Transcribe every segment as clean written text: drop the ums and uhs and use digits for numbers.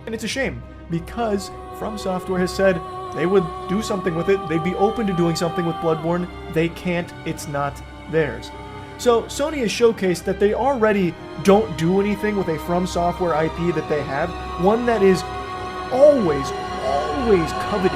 And it's a shame, because From Software has said they would do something with it, they'd be open to doing something with Bloodborne. They can't, it's not theirs. So Sony has showcased that they already don't do anything with a From Software IP that they have, one that is always coveted,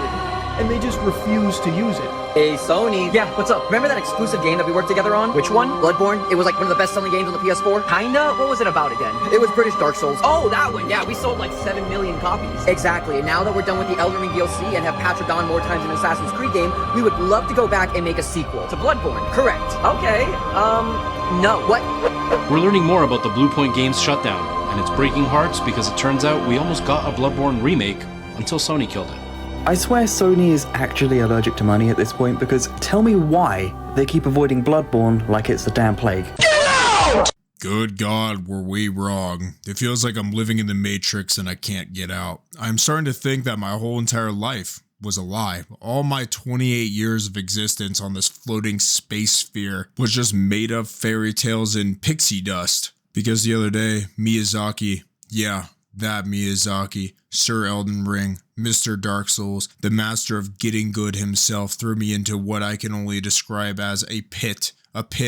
and they just refuse to use it. Hey, Sony. Yeah, what's up? Remember that exclusive game that we worked together on? Which one? Bloodborne? It was like one of the best-selling games on the PS4? Kinda? What was it about again? It was British Dark Souls. Oh, that one! Yeah, we sold like 7 million copies. Exactly, and now that we're done with the Elden Ring DLC and have Patrick on more times in an Assassin's Creed game, we would love to go back and make a sequel to Bloodborne. Correct. Okay, no. What? We're learning more about the Bluepoint Games shutdown, and it's breaking hearts because it turns out we almost got a Bloodborne remake until Sony killed it. I swear Sony is actually allergic to money at this point, because tell me why they keep avoiding Bloodborne like it's the damn plague. Good God, were we wrong. It feels like I'm living in the Matrix and I can't get out. I'm starting to think that my whole entire life was a lie. All my 28 years of existence on this floating space sphere was just made up fairy tales and pixie dust. Because the other day, Miyazaki, yeah, that Miyazaki, Sir Elden Ring, Mr. Dark Souls, the master of getting good himself, threw me into what I can only describe as a pit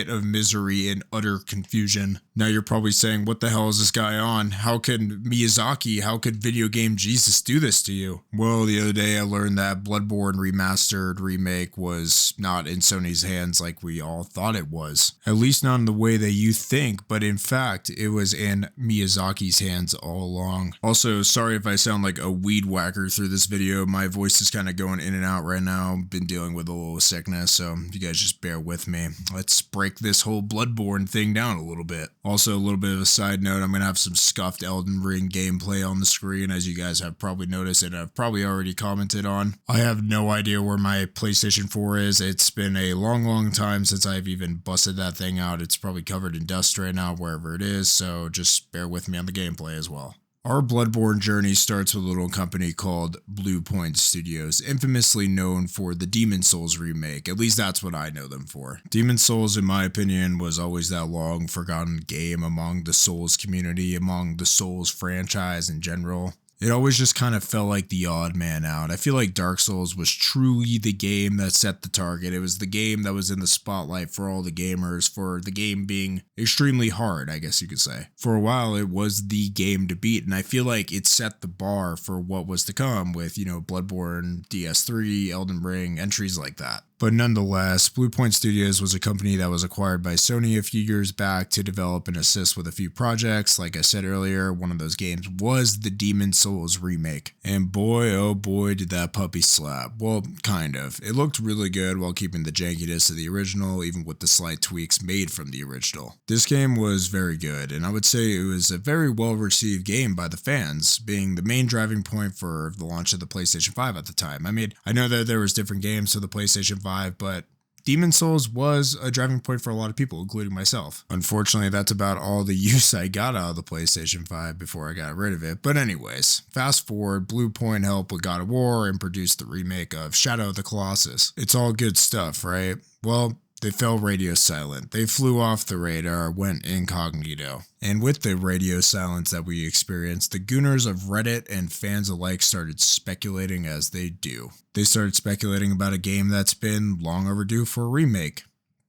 of misery and utter confusion. Now you're probably saying, what the hell is this guy on? How could video game Jesus do this to you? Well, the other day I learned that Bloodborne Remastered remake was not in Sony's hands like we all thought it was. At least not in the way that you think, but in fact, it was in Miyazaki's hands all along. Also, sorry if I sound like a weed whacker through this video. My voice is kind of going in and out right now. I've been dealing with a little sickness, so you guys just bear with me. Let's break this whole Bloodborne thing down a little bit. Also, a little bit of a side note, I'm going to have some scuffed Elden Ring gameplay on the screen, as you guys have probably noticed and I've probably already commented on. I have no idea where my PlayStation 4 is. It's been a long time since I've even busted that thing out. It's probably covered in dust right now, wherever it is, so just bear with me on the gameplay as well. Our Bloodborne journey starts with a little company called Bluepoint Studios, infamously known for the Demon Souls remake. At least that's what I know them for. Demon Souls, in my opinion, was always that long forgotten game among the Souls community, among the Souls franchise in general. It always just kind of felt like the odd man out. I feel like Dark Souls was truly the game that set the target. It was the game that was in the spotlight for all the gamers, for the game being extremely hard, I guess you could say. For a while, it was the game to beat, and I feel like it set the bar for what was to come with, Bloodborne, DS3, Elden Ring, entries like that. But nonetheless, Bluepoint Studios was a company that was acquired by Sony a few years back to develop and assist with a few projects. Like I said earlier, one of those games was the Demon Souls remake. And boy, oh boy, did that puppy slap. Well, kind of. It looked really good while keeping the jankiness of the original, even with the slight tweaks made from the original. This game was very good, and I would say it was a very well-received game by the fans, being the main driving point for the launch of the PlayStation 5 at the time. I know that there was different games for the PlayStation 5, but Demon Souls was a driving point for a lot of people, including myself. Unfortunately, that's about all the use I got out of the PlayStation 5 before I got rid of it. But anyways, fast forward, Bluepoint helped with God of War and produced the remake of Shadow of the Colossus. It's all good stuff, right? Well, they fell radio silent. They flew off the radar, went incognito. And with the radio silence that we experienced, the gooners of Reddit and fans alike started speculating as they do. They started speculating about a game that's been long overdue for a remake.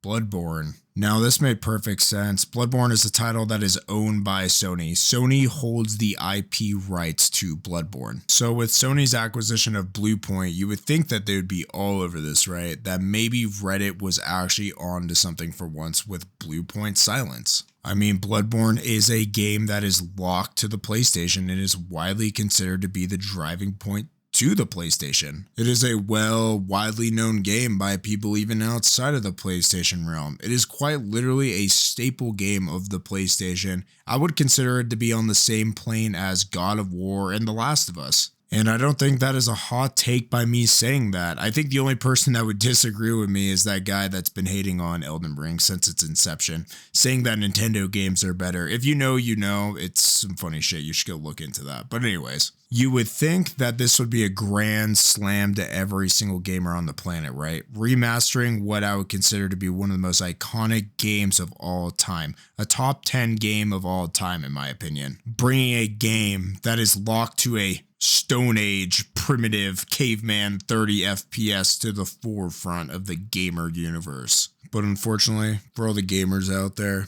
Bloodborne. Now, this made perfect sense. Bloodborne is a title that is owned by Sony. Sony holds the IP rights to Bloodborne. So with Sony's acquisition of Bluepoint, you would think that they would be all over this, right? That maybe Reddit was actually on to something for once with Bluepoint silence. I mean, Bloodborne is a game that is locked to the PlayStation and is widely considered to be the driving point to the PlayStation. It is a widely known game by people even outside of the PlayStation realm. It is quite literally a staple game of the PlayStation. I would consider it to be on the same plane as God of War and The Last of Us. And I don't think that is a hot take by me saying that. I think the only person that would disagree with me is that guy that's been hating on Elden Ring since its inception, saying that Nintendo games are better. If you know, you know. It's some funny shit. You should go look into that. But anyways, you would think that this would be a grand slam to every single gamer on the planet, right? Remastering what I would consider to be one of the most iconic games of all time. A top 10 game of all time, in my opinion. Bringing a game that is locked to a Stone Age, primitive, caveman 30 FPS to the forefront of the gamer universe. But unfortunately, for all the gamers out there,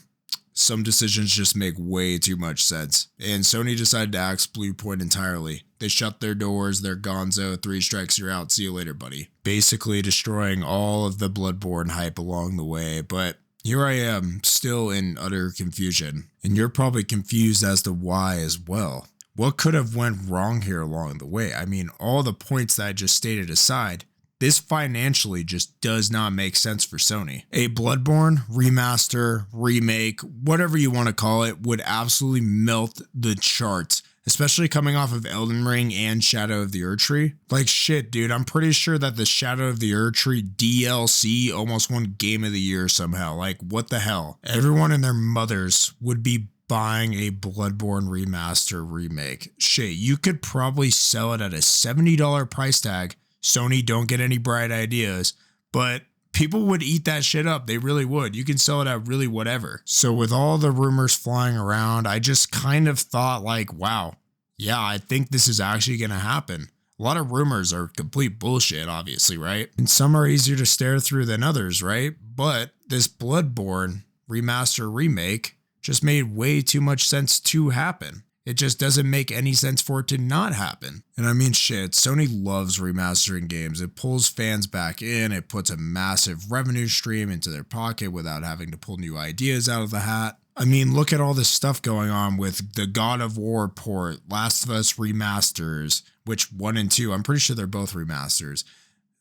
some decisions just make way too much sense. And Sony decided to axe Bluepoint entirely. They shut their doors, they're gonzo, 3 strikes, you're out, see you later, buddy. Basically destroying all of the Bloodborne hype along the way, but here I am, still in utter confusion. And you're probably confused as to why as well. What could have went wrong here along the way? I mean, all the points that I just stated aside, this financially just does not make sense for Sony. A Bloodborne remaster, remake, whatever you want to call it, would absolutely melt the charts, especially coming off of Elden Ring and Shadow of the Erdtree. Like shit, dude, I'm pretty sure that the Shadow of the Erdtree DLC almost won Game of the Year somehow. Like, what the hell? Everyone and their mothers would be buying a Bloodborne remaster remake. Shit, you could probably sell it at a $70 price tag. Sony don't get any bright ideas, but people would eat that shit up. They really would. You can sell it at really whatever. So with all the rumors flying around, I just kind of thought like, wow, yeah, I think this is actually going to happen. A lot of rumors are complete bullshit, obviously, right? And some are easier to stare through than others, right? But this Bloodborne remaster remake just made way too much sense to happen. It just doesn't make any sense for it to not happen. And I mean shit, Sony loves remastering games. It pulls fans back in, it puts a massive revenue stream into their pocket without having to pull new ideas out of the hat. I mean, look at all this stuff going on with the God of War port, Last of Us remasters, which 1 and 2, I'm pretty sure they're both remasters.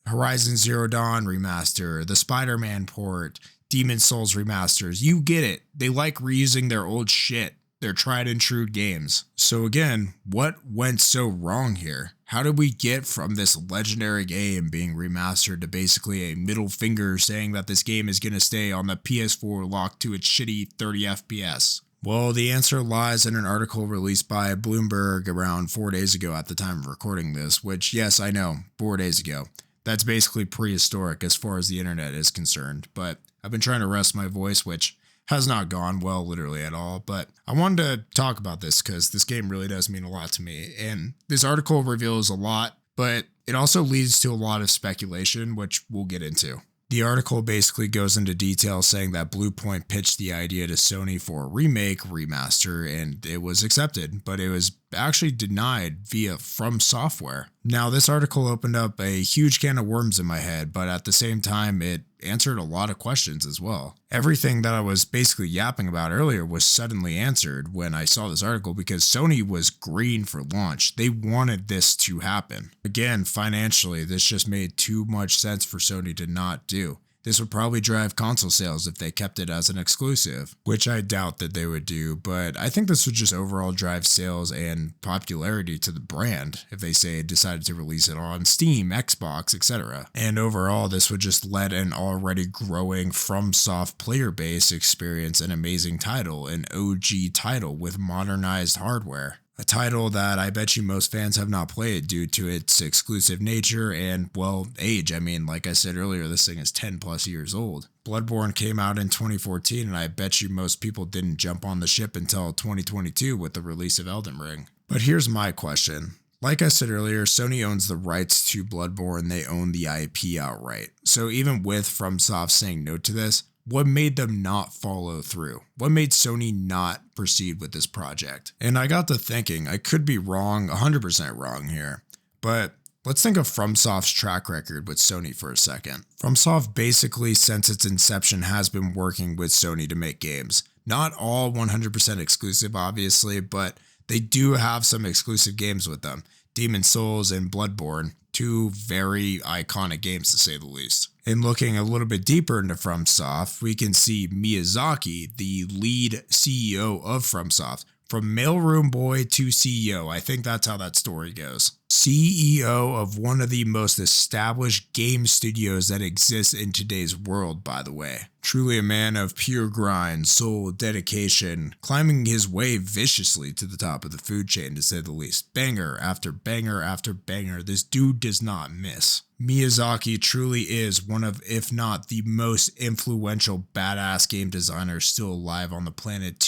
Horizon Zero Dawn remaster, the Spider-Man port, Demon Souls remasters. You get it. They like reusing their old shit. They're tried and true games. So again, what went so wrong here? How did we get from this legendary game being remastered to basically a middle finger saying that this game is going to stay on the PS4 locked to its shitty 30 FPS? Well, the answer lies in an article released by Bloomberg around 4 days ago at the time of recording this, which, yes, I know, 4 days ago. That's basically prehistoric as far as the internet is concerned, but I've been trying to rest my voice, which has not gone well literally at all, but I wanted to talk about this because this game really does mean a lot to me, and this article reveals a lot, but it also leads to a lot of speculation, which we'll get into. The article basically goes into detail saying that Bluepoint pitched the idea to Sony for a remake, remaster, and it was accepted, but it was actually denied via From Software. Now, this article opened up a huge can of worms in my head, but at the same time, it answered a lot of questions as well. Everything that I was basically yapping about earlier was suddenly answered when I saw this article because Sony was green for launch. They wanted this to happen. Again, financially, this just made too much sense for Sony to not do. This would probably drive console sales if they kept it as an exclusive, which I doubt that they would do, but I think this would just overall drive sales and popularity to the brand if they say decided to release it on Steam, Xbox, etc. And overall, this would just let an already growing FromSoft player base experience an amazing title, an OG title with modernized hardware. A title that I bet you most fans have not played due to its exclusive nature and, well, age. I mean, like I said earlier, this thing is 10 plus years old. Bloodborne came out in 2014, and I bet you most people didn't jump on the ship until 2022 with the release of Elden Ring. But here's my question. Like I said earlier, Sony owns the rights to Bloodborne. They own the IP outright. So even with FromSoft saying no to this, what made them not follow through? What made Sony not proceed with this project? And I got to thinking, I could be wrong, 100% wrong here, but let's think of FromSoft's track record with Sony for a second. FromSoft basically, since its inception, has been working with Sony to make games. Not all 100% exclusive, obviously, but they do have some exclusive games with them. Demon Souls and Bloodborne, two very iconic games to say the least. And looking a little bit deeper into FromSoft, we can see Miyazaki, the lead CEO of FromSoft, From mailroom boy to CEO. I think that's how that story goes. CEO of one of the most established game studios that exists in today's world, by the way. Truly a man of pure grind, soul, dedication, climbing his way viciously to the top of the food chain, to say the least. Banger after banger after banger. This dude does not miss. Miyazaki truly is one of, if not the most influential badass game designers still alive on the planet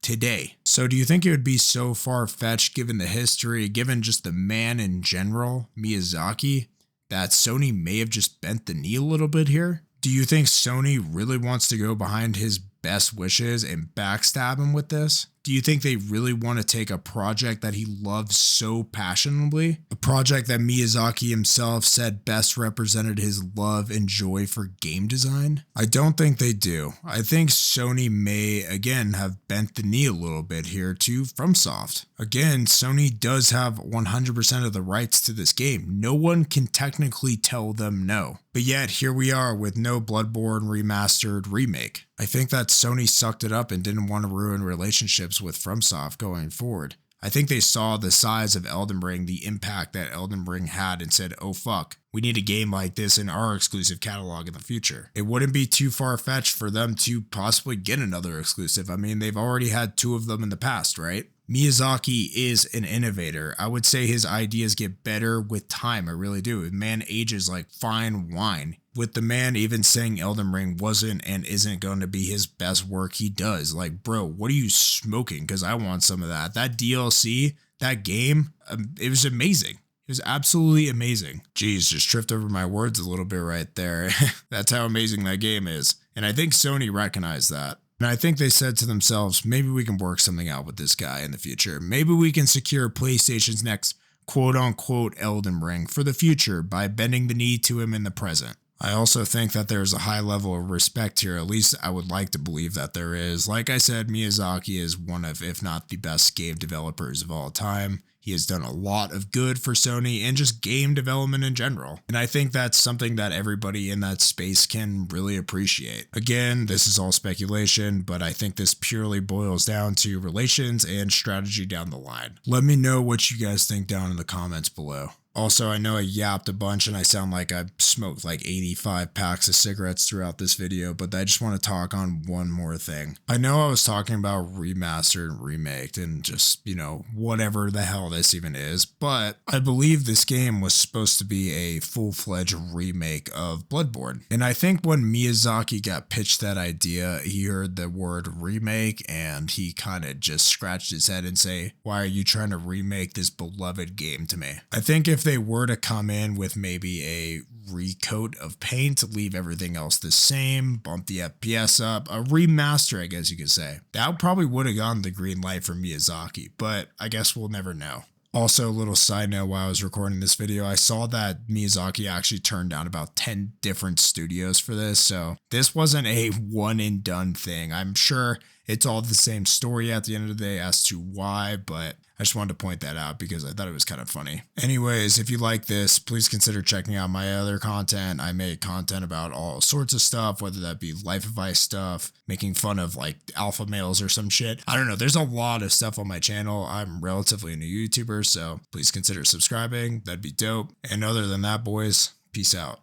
today. So do you think it would be so far-fetched, given the history, given just the man in general, Miyazaki, that Sony may have just bent the knee a little bit here? Do you think Sony really wants to go behind his best wishes and backstab him with this? Do you think they really want to take a project that he loves so passionately? A project that Miyazaki himself said best represented his love and joy for game design? I don't think they do. I think Sony may, again, have bent the knee a little bit here to FromSoft. Again, Sony does have 100% of the rights to this game. No one can technically tell them no. But yet, here we are with no Bloodborne Remastered remake. I think that Sony sucked it up and didn't want to ruin relationships with FromSoft going forward. I think they saw the size of Elden Ring, the impact that Elden Ring had, and said, oh fuck, we need a game like this in our exclusive catalog in the future. It wouldn't be too far-fetched for them to possibly get another exclusive. I mean, they've already had 2 of them in the past, right? Miyazaki is an innovator. I would say his ideas get better with time, I really do. The man ages like fine wine. With the man even saying Elden Ring wasn't and isn't going to be his best work he does. Like, bro, what are you smoking? Because I want some of that. That DLC, that game, it was amazing. It was absolutely amazing. Jeez, just tripped over my words a little bit right there. That's how amazing that game is. And I think Sony recognized that. And I think they said to themselves, maybe we can work something out with this guy in the future. Maybe we can secure PlayStation's next quote-unquote Elden Ring for the future by bending the knee to him in the present. I also think that there's a high level of respect here. At least I would like to believe that there is. Like I said, Miyazaki is one of, if not the best game developers of all time. He has done a lot of good for Sony and just game development in general. And I think that's something that everybody in that space can really appreciate. Again, this is all speculation, but I think this purely boils down to relations and strategy down the line. Let me know what you guys think down in the comments below. Also, I know I yapped a bunch and I sound like I smoked like 85 packs of cigarettes throughout this video, but I just want to talk on one more thing. I know I was talking about remastered and remaked and just, you know, whatever the hell this even is, but I believe this game was supposed to be a full-fledged remake of Bloodborne. And I think when Miyazaki got pitched that idea, he heard the word remake and he kind of just scratched his head and say, why are you trying to remake this beloved game to me? I think if they were to come in with maybe a recoat of paint, leave everything else the same, bump the FPS up, a remaster, I guess you could say, that probably would have gotten the green light from Miyazaki, but I guess we'll never know. Also, a little side note, while I was recording this video, I saw that Miyazaki actually turned down about 10 different studios for this, so this wasn't a one and done thing. I'm sure it's all the same story at the end of the day as to why, but I just wanted to point that out because I thought it was kind of funny. Anyways, if you like this, please consider checking out my other content. I make content about all sorts of stuff, whether that be life advice stuff, making fun of like alpha males or some shit. I don't know. There's a lot of stuff on my channel. I'm relatively a new YouTuber, so please consider subscribing. That'd be dope. And other than that, boys, peace out.